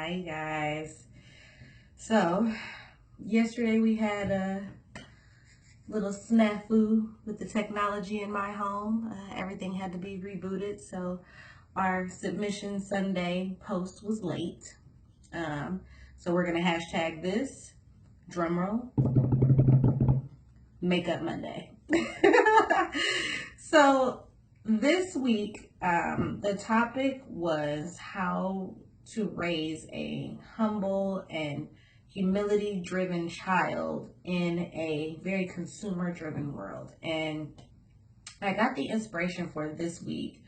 Hi guys. So, yesterday we had a little snafu with the technology in my home. Everything had to be rebooted, so our submission Sunday post was late. Um, so we're gonna hashtag this, drumroll, Makeup Monday. So this week, the topic was how to raise a humble and humility driven child in a very consumer driven world. And I got the inspiration for this week,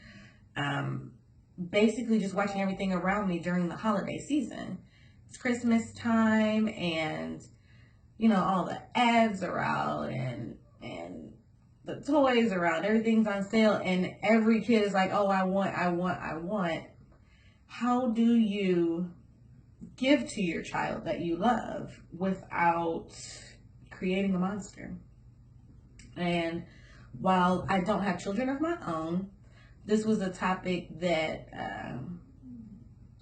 um, basically just watching everything around me during the holiday season. It's Christmas time, and all the ads are out, and the toys are out, everything's on sale, and every kid is like, oh, I want. How do you give to your child that you love without creating a monster? And while I don't have children of my own, this was a topic that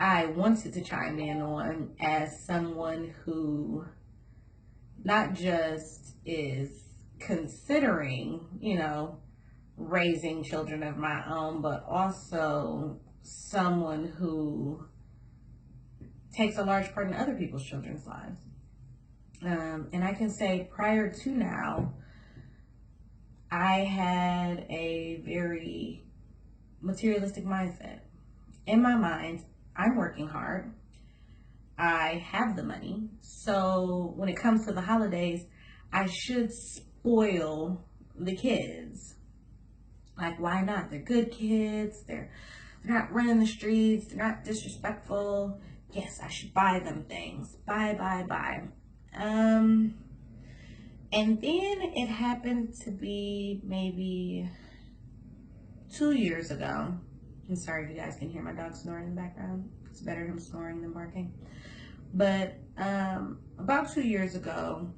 I wanted to chime in on as someone who not just is considering, raising children of my own, but also someone who takes a large part in other people's children's lives. And I can say prior to now, I had a very materialistic mindset. In my mind, I'm working hard. I have the money. So when it comes to the holidays, I should spoil the kids. Like, why not? They're good kids. They're not running the streets. They're not disrespectful. Yes, I should buy them things. Buy. And then it happened to be maybe 2 years ago. I'm sorry if you guys can hear my dog snoring in the background. It's better him snoring than barking. But about 2 years ago,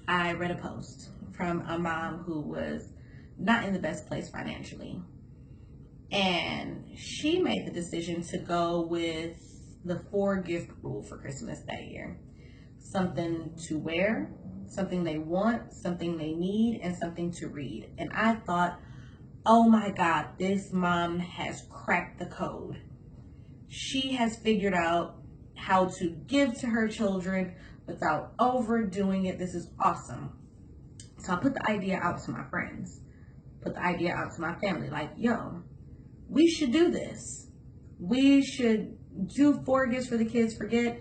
I read a post from a mom who was not in the best place financially. And she made the decision to go with the 4 gift rule for Christmas that year. Something to wear, something they want, something they need, and something to read. And I thought, oh my God, this mom has cracked the code. She has figured out how to give to her children without overdoing it. This is awesome. So I put the idea out to my friends, put the idea out to my family, like, yo, we should do this. We should do 4 gifts for the kids. Forget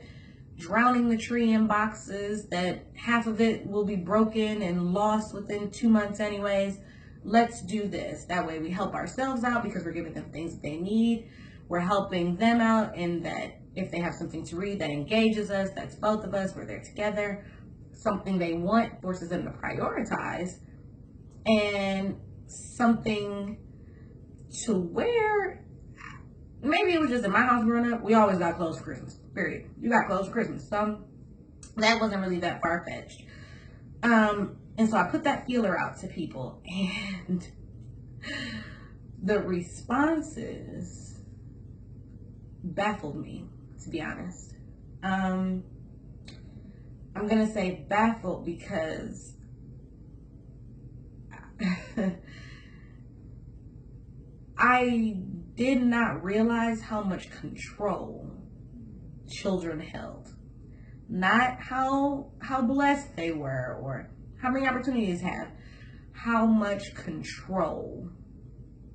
drowning the tree in boxes that half of it will be broken and lost within 2 months anyways. Let's do this. That way we help ourselves out because we're giving them things that they need. We're helping them out in that if they have something to read that engages us, that's both of us, we're there together. Something they want forces them to prioritize. And something to wear, maybe it was just in my house growing up, we always got clothes for Christmas, period. You got clothes for Christmas. So that wasn't really that far-fetched. And so I put that feeler out to people, and the responses baffled me, to be honest. I'm gonna say baffled because I did not realize how much control children held. Not how blessed they were or how many opportunities they have, how much control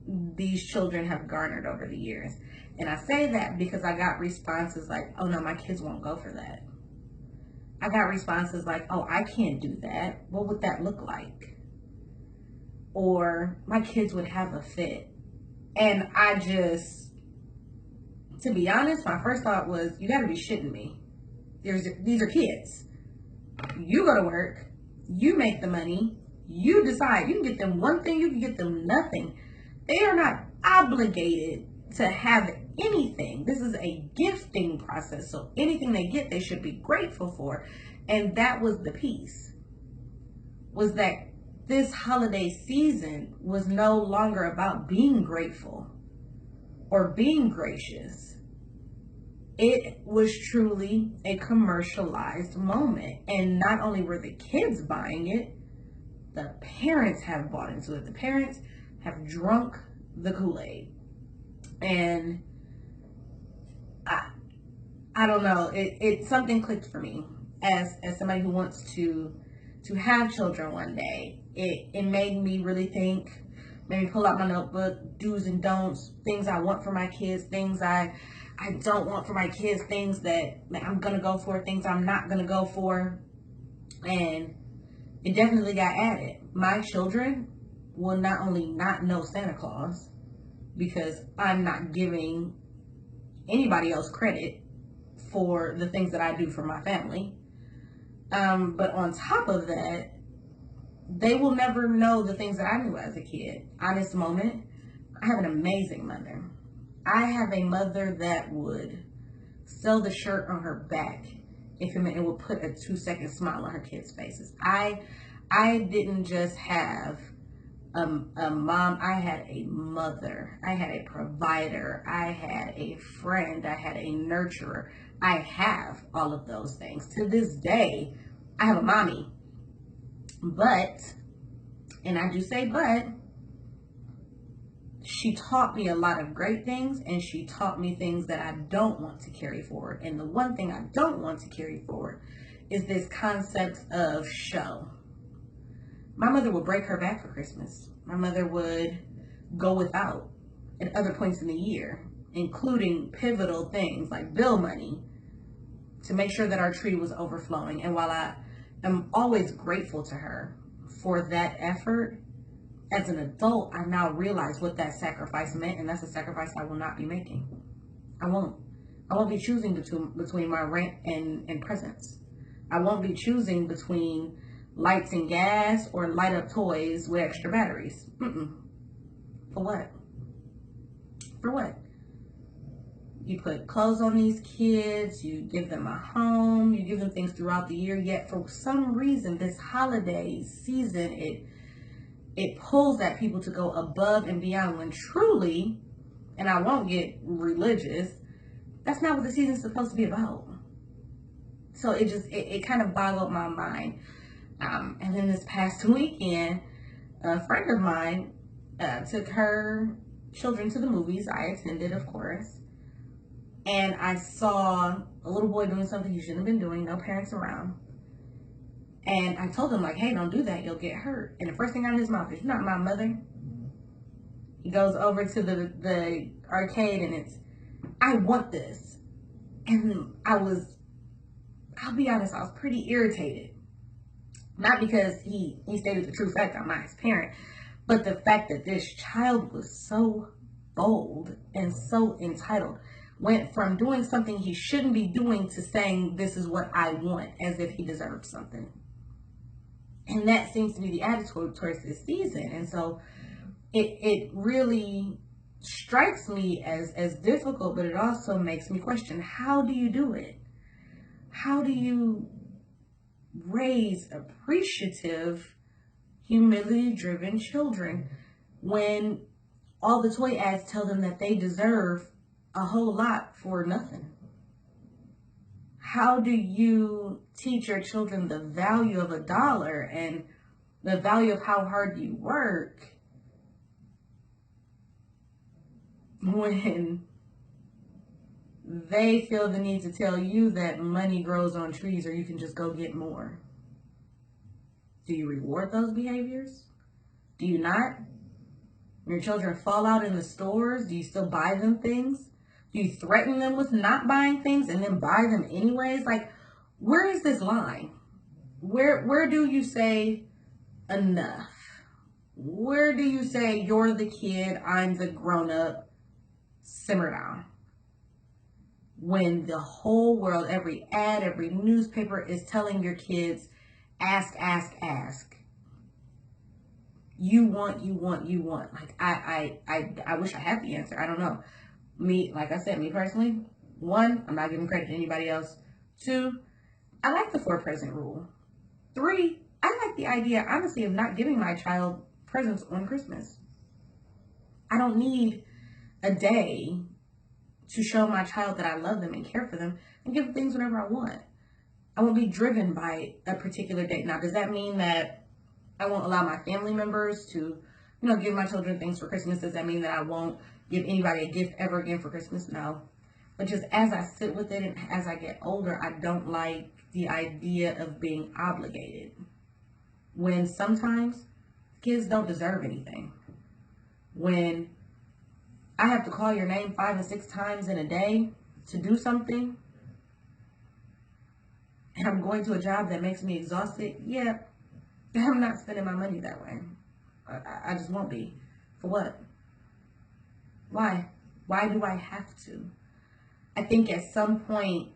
these children have garnered over the years. And I say that because I got responses like, oh no, my kids won't go for that. I got responses like, oh, I can't do that. What would that look like? Or my kids would have a fit. And I just, to be honest, my first thought was, you gotta be shitting me. These are kids. You go to work, you make the money, you decide. You can get them one thing, you can get them nothing. They are not obligated to have anything. This is a gifting process. So anything they get, they should be grateful for. And that was the piece, was that this holiday season was no longer about being grateful or being gracious. it was truly a commercialized moment. And not only were the kids buying it, the parents have bought into it. The parents have drunk the Kool-Aid. And I don't know, it something clicked for me as somebody who wants to have children one day. It made me really think, made me pull out my notebook, do's and don'ts, things I want for my kids, things I don't want for my kids, things that I'm gonna go for, things I'm not gonna go for. And it definitely got added. My children will not only not know Santa Claus because I'm not giving anybody else credit for the things that I do for my family, but on top of that, they will never know the things that I knew as a kid. Honest moment, I have an amazing mother. I have a mother that would sell the shirt on her back if it meant it would put a 2-second smile on her kids' faces. I didn't just have a mom, I had a mother, I had a provider, I had a friend, I had a nurturer. I have all of those things. To this day, I have a mommy. But, and I do say but, she taught me a lot of great things, and she taught me things that I don't want to carry forward. And the one thing I don't want to carry forward is this concept of show. My mother would break her back for Christmas. My mother would go without at other points in the year, including pivotal things like bill money, to make sure that our tree was overflowing. And while I am always grateful to her for that effort, as an adult, I now realize what that sacrifice meant, and that's a sacrifice I will not be making. I won't be choosing between my rent and presents. I won't be choosing between lights and gas or light up toys with extra batteries. For what? For what? You put clothes on these kids, you give them a home, you give them things throughout the year, yet for some reason this holiday season, it pulls at people to go above and beyond when truly, and I won't get religious, that's not what the season's supposed to be about. So it kind of boggled my mind. And then this past weekend, a friend of mine took her children to the movies. I attended, of course. And I saw a little boy doing something he shouldn't have been doing, no parents around. And I told him, like, hey, don't do that, you'll get hurt. And the first thing out of his mouth is, you're not my mother. He goes over to the arcade and it's, I want this. And I'll be honest, I was pretty irritated. Not because he stated the true fact, I'm not his parent, but the fact that this child was so bold and so entitled, went from doing something he shouldn't be doing to saying, this is what I want, as if he deserved something. And that seems to be the attitude towards this season. And so it really strikes me as difficult, but it also makes me question, how do you do it? How do you raise appreciative, humility-driven children when all the toy ads tell them that they deserve a whole lot for nothing? How do you teach your children the value of $1 and the value of how hard you work when they feel the need to tell you that money grows on trees or you can just go get more? Do you reward those behaviors? Do you not? When your children fall out in the stores, do you still buy them things? Do you threaten them with not buying things and then buy them anyways? Like, where is this line? Where do you say enough? Where do you say you're the kid, I'm the grown-up, simmer down? When the whole world, every ad, every newspaper is telling your kids, ask, ask, ask. You want, you want, you want. Like, I wish I had the answer. I don't know. Me, like I said, me personally, 1, I'm not giving credit to anybody else. 2, I like the 4 present rule. 3, I like the idea, honestly, of not giving my child presents on Christmas. I don't need a day to show my child that I love them and care for them and give them things whenever I want. I won't be driven by a particular date. Now, does that mean that I won't allow my family members to, give my children things for Christmas? Does that mean that I won't give anybody a gift ever again for Christmas? No. But just as I sit with it and as I get older, I don't like the idea of being obligated. When sometimes kids don't deserve anything. When I have to call your name 5 and 6 times in a day to do something, and I'm going to a job that makes me exhausted, yeah, I'm not spending my money that way. I just won't be. For what? Why? Why do I have to? I think at some point,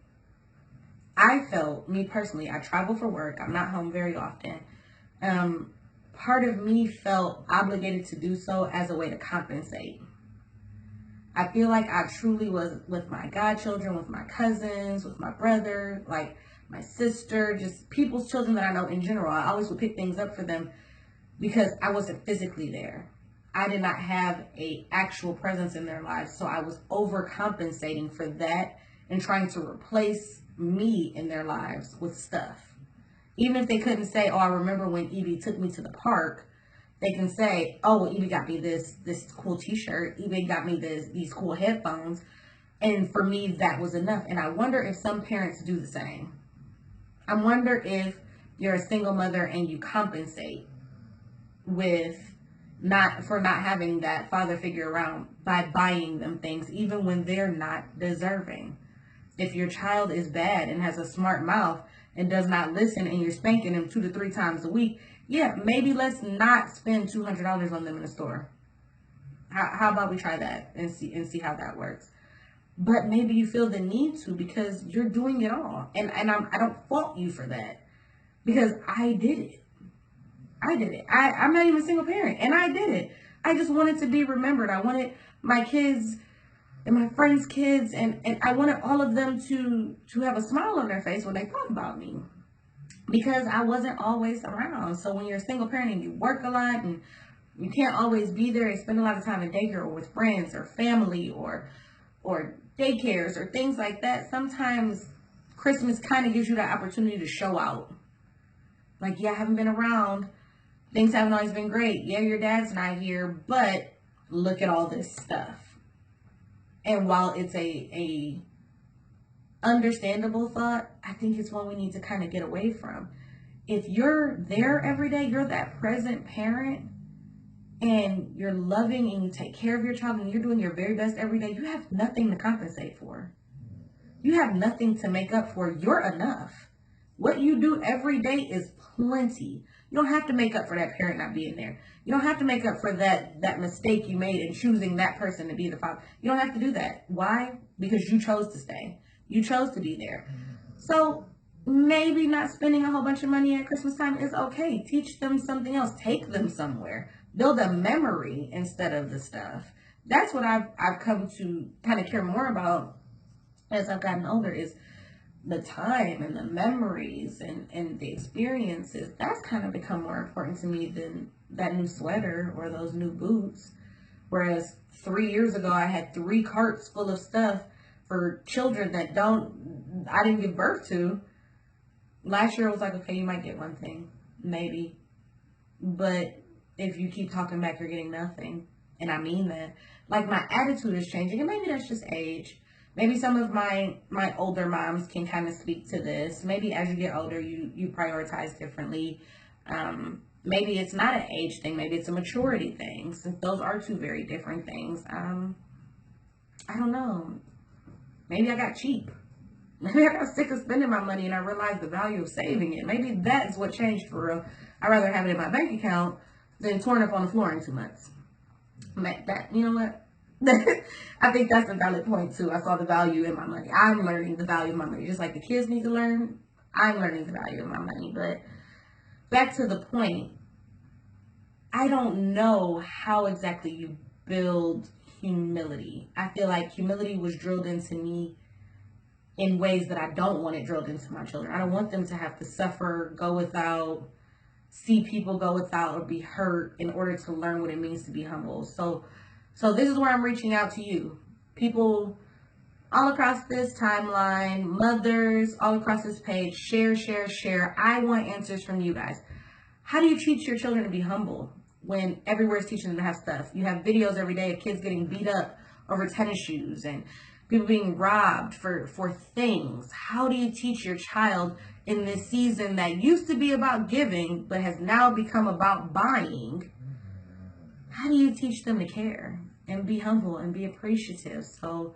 I felt, me personally, I travel for work. I'm not home very often. Part of me felt obligated to do so as a way to compensate. I feel like I truly was with my godchildren, with my cousins, with my brother, like my sister, just people's children that I know in general. I always would pick things up for them because I wasn't physically there. I did not have a actual presence in their lives, so I was overcompensating for that and trying to replace me in their lives with stuff. Even if they couldn't say, oh, I remember when Evie took me to the park, they can say, oh, well, Evie got me this cool t-shirt, Evie got me these cool headphones, and for me that was enough. And I wonder if some parents do the same. I wonder if you're a single mother and you compensate for not having that father figure around by buying them things even when they're not deserving. If your child is bad and has a smart mouth and does not listen and you're spanking them 2 to 3 times a week, yeah, maybe let's not spend $200 on them in the store. How about we try that and see how that works? But maybe you feel the need to because you're doing it all. And I don't fault you for that because I did it. I'm not even a single parent and I did it. I just wanted to be remembered. I wanted my kids and my friends' kids and I wanted all of them to have a smile on their face when they thought about me because I wasn't always around. So when you're a single parent and you work a lot and you can't always be there and spend a lot of time in daycare or with friends or family or daycares or things like that, sometimes Christmas kind of gives you that opportunity to show out. Like, yeah, I haven't been around. Things haven't always been great. Yeah, your dad's not here, but look at all this stuff. And while it's a understandable thought, I think it's one we need to kind of get away from. If you're there every day, you're that present parent, and you're loving and you take care of your child and you're doing your very best every day, you have nothing to compensate for. You have nothing to make up for. You're enough. What you do every day is plenty. You don't have to make up for that parent not being there. You don't have to make up for that mistake you made in choosing that person to be the father. You don't have to do that. Why? Because you chose to stay. You chose to be there. So maybe not spending a whole bunch of money at Christmas time is okay. Teach them something else. Take them somewhere. Build a memory instead of the stuff. That's what I've come to kind of care more about as I've gotten older is the time and the memories and the experiences. That's kind of become more important to me than that new sweater or those new boots. Whereas 3 years ago, I had 3 carts full of stuff for children that I didn't give birth to. Last year, I was like, okay, you might get one thing, maybe. But if you keep talking back, you're getting nothing. And I mean that. Like, my attitude is changing, and maybe that's just age. Maybe some of my older moms can kind of speak to this. Maybe as you get older, you prioritize differently. Maybe it's not an age thing. Maybe it's a maturity thing. Since those are 2 very different things. I don't know. Maybe I got cheap. Maybe I got sick of spending my money and I realized the value of saving it. Maybe that's what changed for real. I'd rather have it in my bank account than torn up on the floor in 2 months. You know what? I think that's a valid point too. I saw the value in my money. I'm learning the value of my money. Just like the kids need to learn, I'm learning the value of my money. But back to the point, I don't know how exactly you build humility. I feel like humility was drilled into me in ways that I don't want it drilled into my children. I don't want them to have to suffer, go without, see people go without, or be hurt in order to learn what it means to be humble. So this is where I'm reaching out to you. People all across this timeline, mothers, all across this page, share, share, share. I want answers from you guys. How do you teach your children to be humble when everywhere's teaching them to have stuff? You have videos every day of kids getting beat up over tennis shoes and people being robbed for things. How do you teach your child in this season that used to be about giving but has now become about buying? How do you teach them to care and be humble and be appreciative? So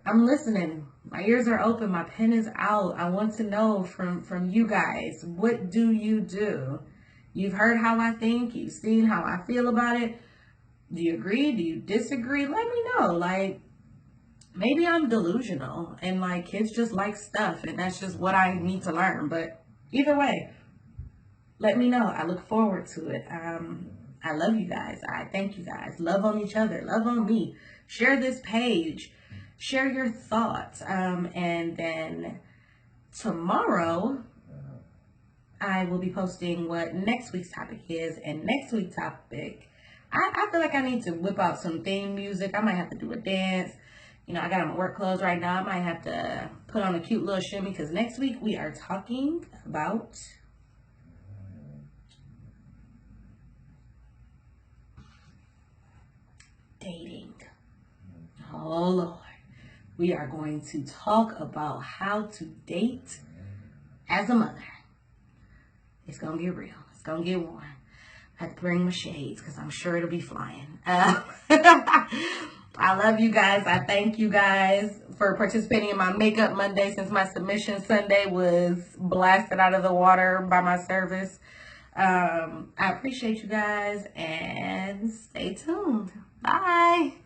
I'm listening. My ears are open. My pen is out. I want to know from you guys, what do you do? You've heard how I think. You've seen how I feel about it. Do you agree? Do you disagree? Let me know. Like, maybe I'm delusional and like kids just like stuff and that's just what I need to learn. But either way, let me know. I look forward to it. I love you guys. I thank you guys. Love on each other. Love on me. Share this page. Share your thoughts. And then tomorrow, I will be posting what next week's topic is. And next week's topic, I feel like I need to whip out some theme music. I might have to do a dance. You know, I got on my work clothes right now. I might have to put on a cute little shimmy because next week we are talking about dating. Oh, Lord. We are going to talk about how to date as a mother. It's going to get real. It's going to get warm. I have to bring my shades because I'm sure it'll be flying. I love you guys. I thank you guys for participating in my Makeup Monday since my submission Sunday was blasted out of the water by my service. I appreciate you guys and stay tuned. Bye.